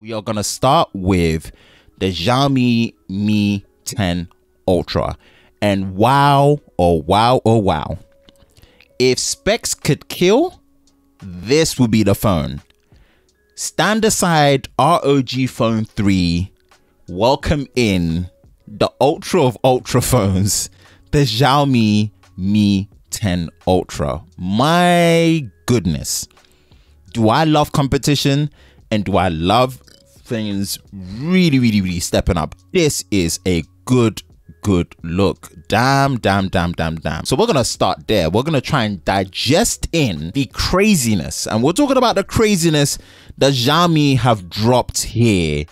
We are going to start with the Xiaomi Mi 10 Ultra. And wow, oh wow, oh wow. If specs could kill, this would be the phone. Stand aside ROG Phone 3. Welcome in the ultra of ultra phones, the Xiaomi Mi 10 Ultra. My goodness. Do I love competition? And do I love things really stepping up? This is a good look. Damn. So we're gonna start there. We're gonna try and digest in the craziness, and we're talking about the craziness that Xiaomi have dropped here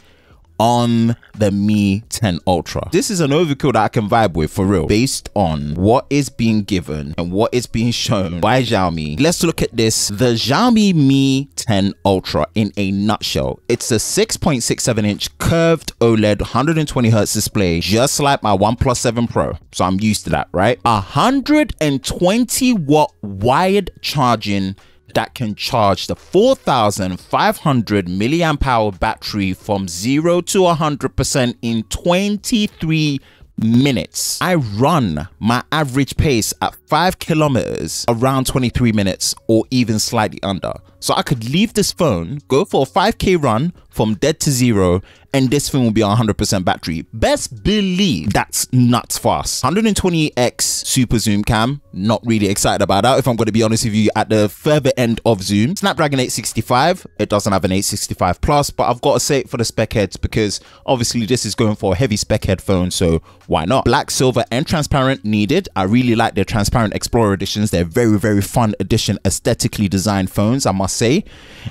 on the Mi 10 Ultra. This is an overkill that I can vibe with, for real, based on what is being given and what is being shown by Xiaomi. Let's look at this. The Xiaomi Mi 10 Ultra in a nutshell. It's a 6.67 inch curved OLED 120 Hz display, just like my OnePlus 7 Pro. So I'm used to that, right? 120 watt wired charging that can charge the 4,500 milliamp hour battery from 0 to 100% in 23 minutes. I run my average pace at 5 kilometers around 23 minutes or even slightly under. So I could leave this phone, go for a 5K run from dead to zero, and this phone will be on 100% battery. Best believe that's nuts fast. 120x super zoom cam, not really excited about that if I'm going to be honest with you. At the further end of zoom, Snapdragon 865, it doesn't have an 865 plus, but I've got to say it for the spec heads because obviously this is going for a heavy spec head phone, so why not? Black, silver and transparent needed. I really like their transparent Explorer editions. They're very fun edition, aesthetically designed phones, I must say.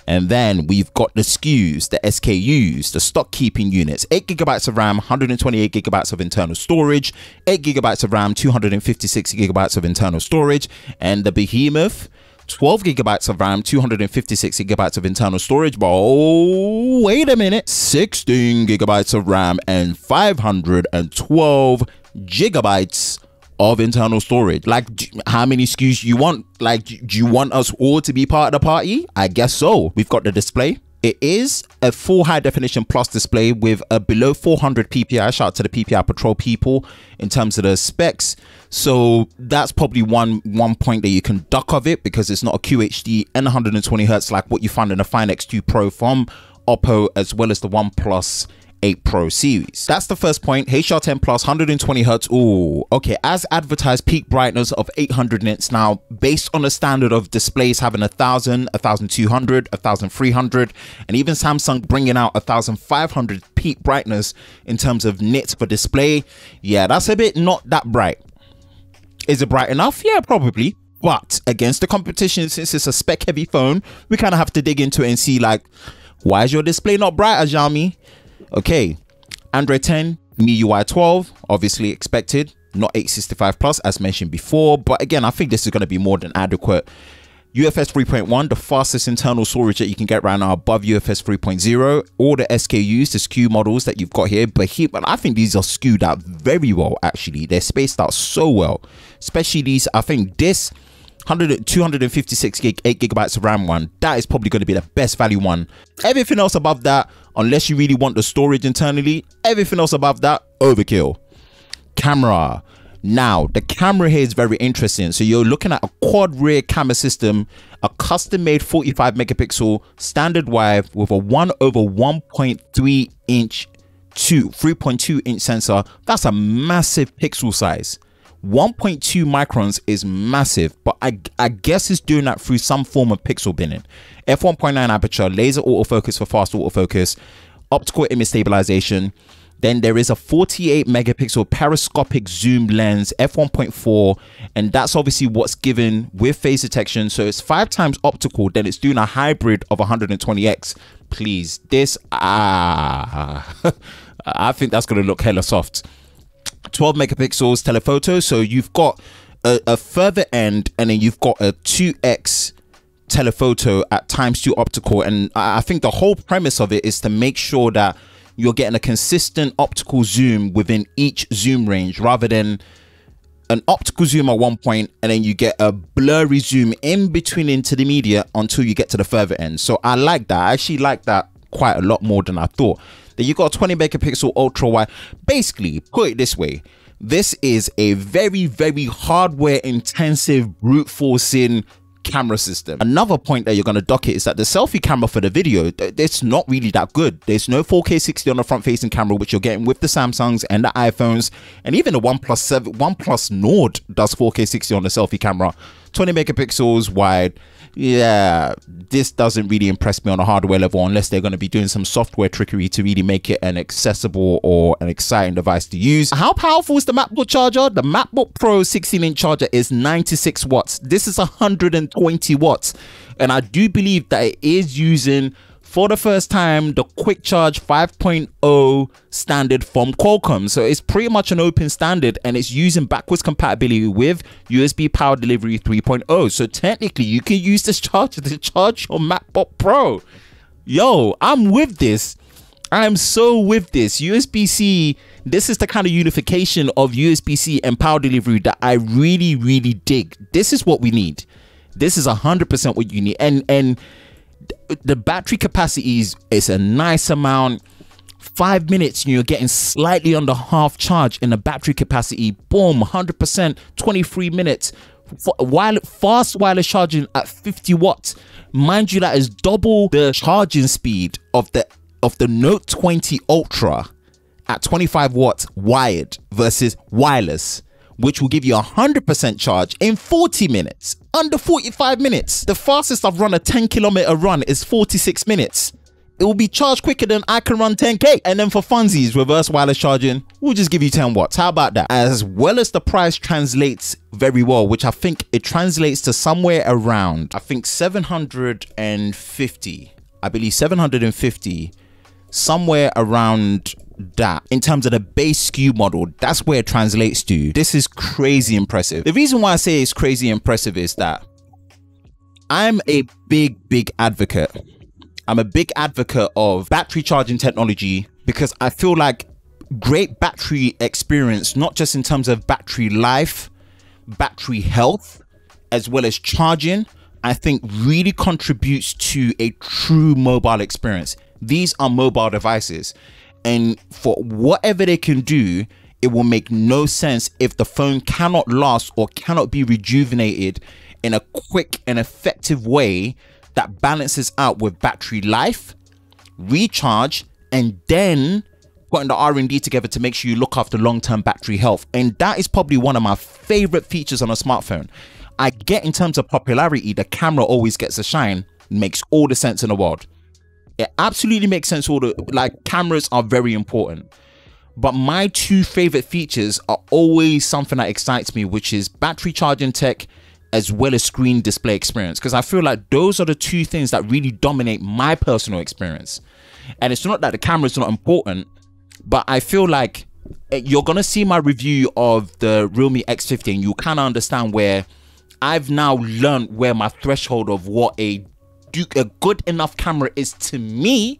And then we've got the SKUs, the SKUs, the stock keeping units: 8GB of RAM, 128GB of internal storage, 8GB of RAM, 256GB of internal storage, and the behemoth, 12GB of RAM, 256GB of internal storage. But oh, wait a minute, 16GB of RAM and 512GB of internal storage. Like, how many SKUs you want? Like, do you want us all to be part of the party? I guess so. We've got the display. It is a full high definition plus display with a below 400 PPI. Shout out to the PPI patrol people in terms of the specs. So that's probably one point that you can duck of it, because it's not a QHD and 120 Hz like what you find in the Find X2 Pro from Oppo, as well as the OnePlus 8 Pro series. That's the first point. HDR10 plus 120 Hz. Ooh, okay. As advertised, peak brightness of 800 nits. Now, based on the standard of displays having 1,000, 1,200, 1,300, and even Samsung bringing out 1,500 peak brightness in terms of nits for display, yeah, that's a bit not that bright. Is it bright enough? Yeah, probably. But against the competition, since it's a spec heavy phone, we kind of have to dig into it and see, like, why is your display not brighter, Xiaomi? Okay, Android 10, MIUI 12, obviously expected, not 865 plus as mentioned before, but again, I think this is going to be more than adequate. UFS 3.1, the fastest internal storage that you can get right now, above UFS 3.0. All the SKUs, the SKU models that you've got here, but I think these are skewed out very well, actually. They're spaced out so well, especially these. I think this 256 gig, 8GB of RAM one, that is probably going to be the best value one. Everything else above that, unless you really want the storage internally, everything else above that, overkill. Camera. Now, the camera here is very interesting. So you're looking at a quad rear camera system, a custom made 45 megapixel standard wide with a 1/1.3 inch 3.2 inch sensor. That's a massive pixel size. 1.2 microns is massive, but I guess it's doing that through some form of pixel binning. f1.9 aperture, laser autofocus for fast autofocus, optical image stabilization. Then there is a 48 megapixel periscopic zoom lens, f1.4, and that's obviously what's given with phase detection. So it's 5 times optical, then it's doing a hybrid of 120x. Please, this, I think that's going to look hella soft. 12 megapixels telephoto, so you've got a further end, and then you've got a 2x telephoto at ×2 optical. And I think the whole premise of it is to make sure that you're getting a consistent optical zoom within each zoom range, rather than an optical zoom at one point and then you get a blurry zoom in between into the media until you get to the further end. So I like that. I actually like that quite a lot more than I thought. Then you got a 20 megapixel ultra wide. Basically, put it this way, this is a very, very hardware intensive brute forcing camera system. Another point that you're going to dock it is that the selfie camera for the video, it's not really that good. There's no 4K 60 on the front facing camera, which you're getting with the Samsungs and the iPhones, and even the OnePlus Nord does 4K 60 on the selfie camera. 20 megapixels wide. Yeah, this doesn't really impress me on a hardware level unless they're going to be doing some software trickery to really make it an accessible or an exciting device to use. How powerful is the MacBook charger? The MacBook Pro 16-inch charger is 96 watts. This is 120 watts. And I do believe that it is using, for the first time, the Quick Charge 5.0 standard from Qualcomm. So it's pretty much an open standard, and it's using backwards compatibility with USB Power Delivery 3.0. So technically, you can use this charger to charge your MacBook Pro. Yo, I'm with this. I'm so with this. USB-C, this is the kind of unification of USB-C and power delivery that I really, really dig. This is what we need. This is 100% what you need. And the battery capacity is a nice amount. 5 minutes and you're getting slightly under half charge in the battery capacity. Boom, 100%, 23 minutes. Fast wireless charging at 50 watts. Mind you, that is double the charging speed of the Note 20 Ultra at 25 watts wired versus wireless, which will give you 100% charge in 40 minutes, under 45 minutes. The fastest I've run a 10-kilometer run is 46 minutes. It will be charged quicker than I can run 10K. And then for funsies, reverse wireless charging, we'll just give you 10 watts. How about that? As well as the price translates very well, which I think it translates to somewhere around, I think 750, I believe 750, somewhere around that in terms of the base SKU model. That's where it translates to. This is crazy impressive. The reason why I say it's crazy impressive is that I'm a big advocate. I'm a big advocate of battery charging technology, because I feel like great battery experience, not just in terms of battery life, battery health, as well as charging, I think really contributes to a true mobile experience. These are mobile devices, and for whatever they can do, it will make no sense if the phone cannot last or cannot be rejuvenated in a quick and effective way that balances out with battery life, recharge, and then putting the R&D together to make sure you look after long-term battery health. And that is probably one of my favorite features on a smartphone. I get, in terms of popularity, the camera always gets a shine. Makes all the sense in the world. It absolutely makes sense. Cameras are very important. But my two favorite features are always something that excites me, which is battery charging tech as well as screen display experience, because I feel like those are the two things that really dominate my personal experience. And it's not that the camera is not important, but I feel like you're gonna see my review of the Realme X50 and you kind of understand where I've now learned where my threshold of what a good enough camera is to me,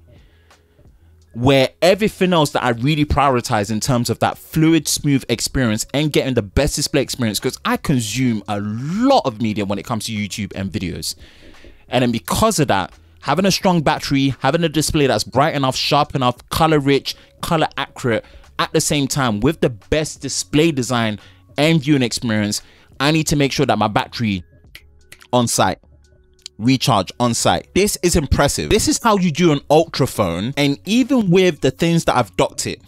where everything else that I really prioritize in terms of that fluid, smooth experience and getting the best display experience, because I consume a lot of media when it comes to YouTube and videos. And then because of that, having a strong battery, having a display that's bright enough, sharp enough, color rich, color accurate, at the same time with the best display design and viewing experience, I need to make sure that my battery on site, recharge on site. This is impressive. This is how you do an ultra phone. And even with the things that I've docked it,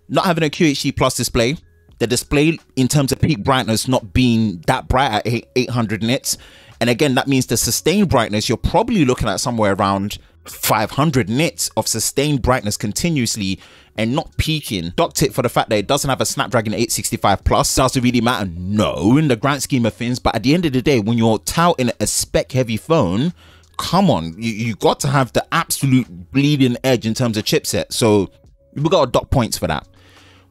not having a QHD plus display, the display in terms of peak brightness not being that bright at 800 nits, and again that means the sustained brightness, you're probably looking at somewhere around 500 nits of sustained brightness continuously and not peaking. Docked it for the fact that it doesn't have a Snapdragon 865 plus. Does it really matter? No, in the grand scheme of things. But at the end of the day, when you're touting a spec heavy phone, come on, you got to have the absolute bleeding edge in terms of chipset. So we've got to dock points for that.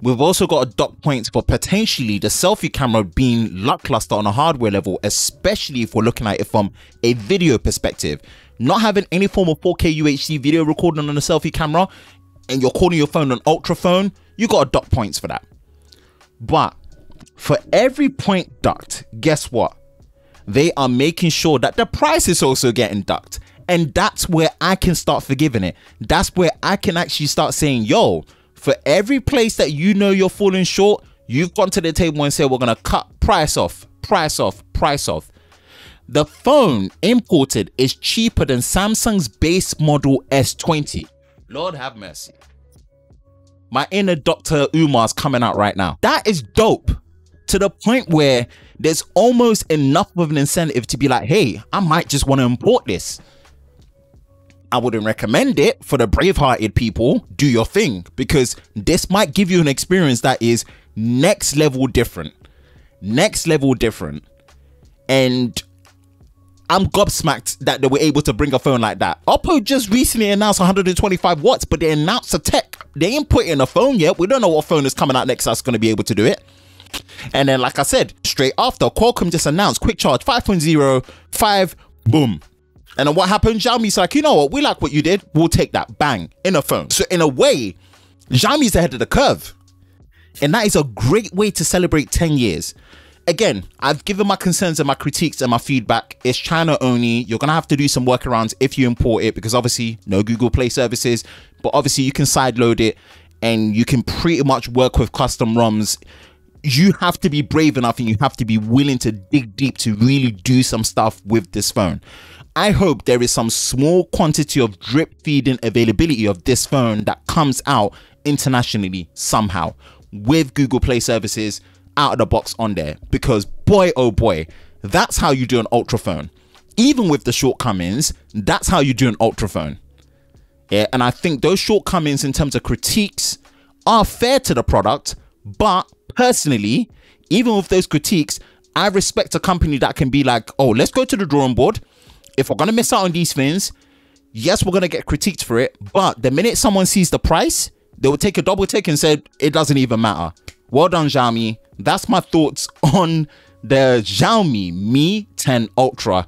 We've also got to dock points for potentially the selfie camera being lackluster on a hardware level, especially if we're looking at it from a video perspective. Not having any form of 4K UHD video recording on a selfie camera, and you're calling your phone an ultra phone, you got to dock points for that. But for every point docked, guess what? They are making sure that the price is also getting docked. And that's where I can start forgiving it. That's where I can actually start saying, yo, for every place that you know you're falling short, you've gone to the table and said, we're going to cut price off, price off, price off. The phone imported is cheaper than Samsung's base model S20. Lord have mercy. My inner Dr. Umar's coming out right now. That is dope, to the point where there's almost enough of an incentive to be like, hey, I might just want to import this. I wouldn't recommend it for the brave-hearted people. Do your thing, because this might give you an experience that is next level different. Next level different. And I'm gobsmacked that they were able to bring a phone like that. Oppo just recently announced 125 watts, but they announced a tech. They ain't put in a phone yet. We don't know what phone is coming out next that's going to be able to do it. And then, like I said, straight after, Qualcomm just announced Quick Charge 5.0, 5, boom. And then what happened? Xiaomi's like, you know what? We like what you did. We'll take that. Bang. In a phone. So in a way, Xiaomi's ahead of the curve. And that is a great way to celebrate 10 years. Again, I've given my concerns and my critiques and my feedback. It's China only. You're going to have to do some workarounds if you import it, because obviously no Google Play services, but obviously you can sideload it and you can pretty much work with custom ROMs. You have to be brave enough and you have to be willing to dig deep to really do some stuff with this phone. I hope there is some small quantity of drip feeding availability of this phone that comes out internationally somehow with Google Play services out of the box on there, because boy, oh boy, that's how you do an ultra phone. Even with the shortcomings, that's how you do an ultra phone. Yeah, and I think those shortcomings in terms of critiques are fair to the product, but personally, even with those critiques, I respect a company that can be like, oh, let's go to the drawing board. If we're gonna miss out on these things, yes, we're gonna get critiqued for it, but the minute someone sees the price, they will take a double take and say it doesn't even matter. Well done, Xiaomi. That's my thoughts on the Xiaomi Mi 10 Ultra